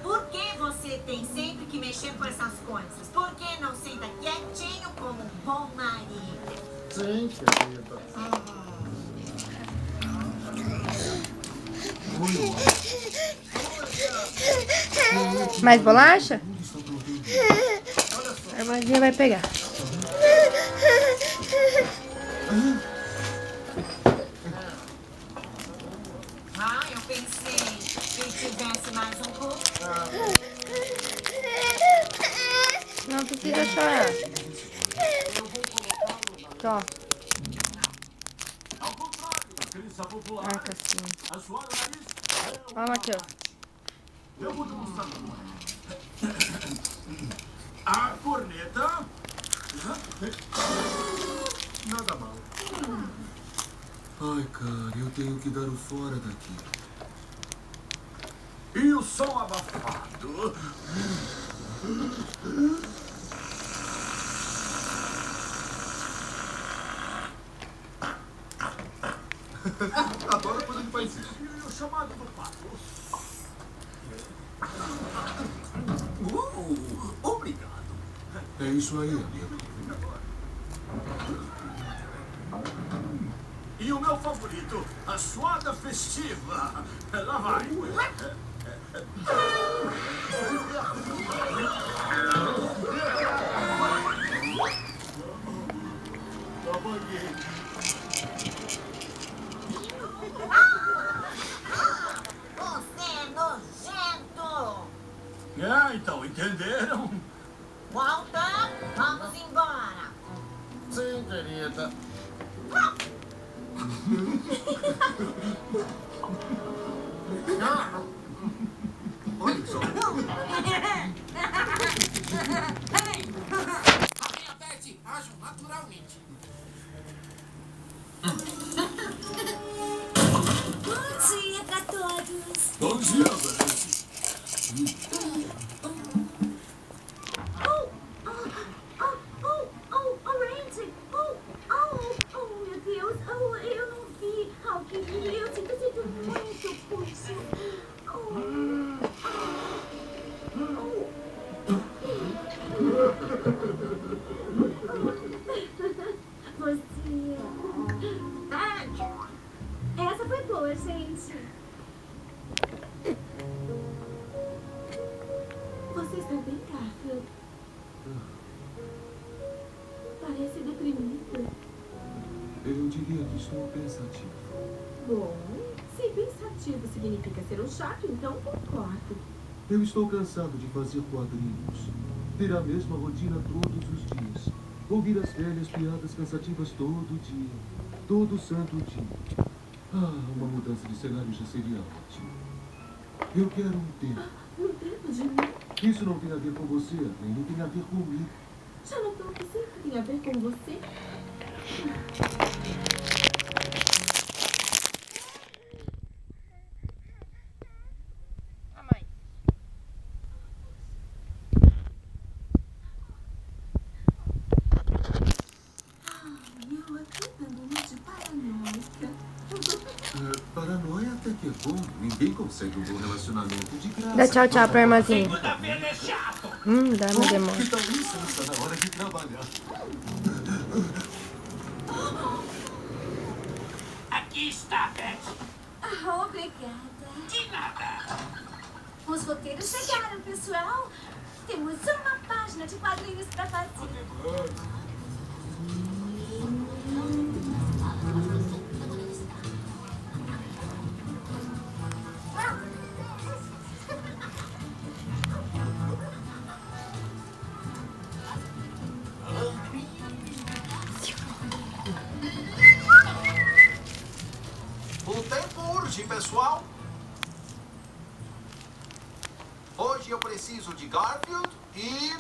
Por que você tem sempre que mexer com essas coisas? Por que não senta quietinho como um bom marido? Sim, querida. Mais bolacha? A irmãzinha vai pegar. Eu pensei que tivesse mais um pouco. Não precisa chorar. Tó. Marca assim. Ó, Matheus. Eu vou demonstrar como é. A corneta. Nada mal. Ai, cara, eu tenho que dar o fora daqui. E o som abafado. Adoro quando ele faz isso. E o chamado do pato. Obrigado. É isso aí, amigo. E o meu favorito, a suada festiva. Lá vai. Você é nojento! Então, entenderam? Walter, vamos embora. Sim, querida. Olha só. A Beth agem naturalmente. Bom dia pra todos. Bom dia, Beth. Randy. Meu Deus. Eu não vi. Eu sinto muito, puxa. Você... Essa foi boa, gente. Você está bem, Garfield? Parece deprimido. Eu diria que estou pensativo. Bom, se pensativo significa ser um chato, então concordo. Eu estou cansado de fazer quadrinhos. Ter a mesma rotina todos os dias. Ouvir as velhas piadas cansativas todo dia. Todo santo dia. Uma mudança de cenário já seria ótimo. Eu quero um tempo. Um tempo de mim? Isso não tem a ver com você, Adrien. Não tem a ver comigo. Já notou que sempre tem a ver com você? A mãe. Eu aqui também de paranoica. Paranoia até que é bom. Ninguém consegue um bom relacionamento de graça. Dá tchau, tchau pra irmãzinha. Segunda-feira é chato. Dá uma demora. Que tal isso? Está na hora de trabalhar. Aqui está, Beth. Obrigada. De nada. Os roteiros chegaram, pessoal. Temos uma página de quadrinhos pra fazer. O tempo urge, pessoal. Hoje eu preciso de Garfield e...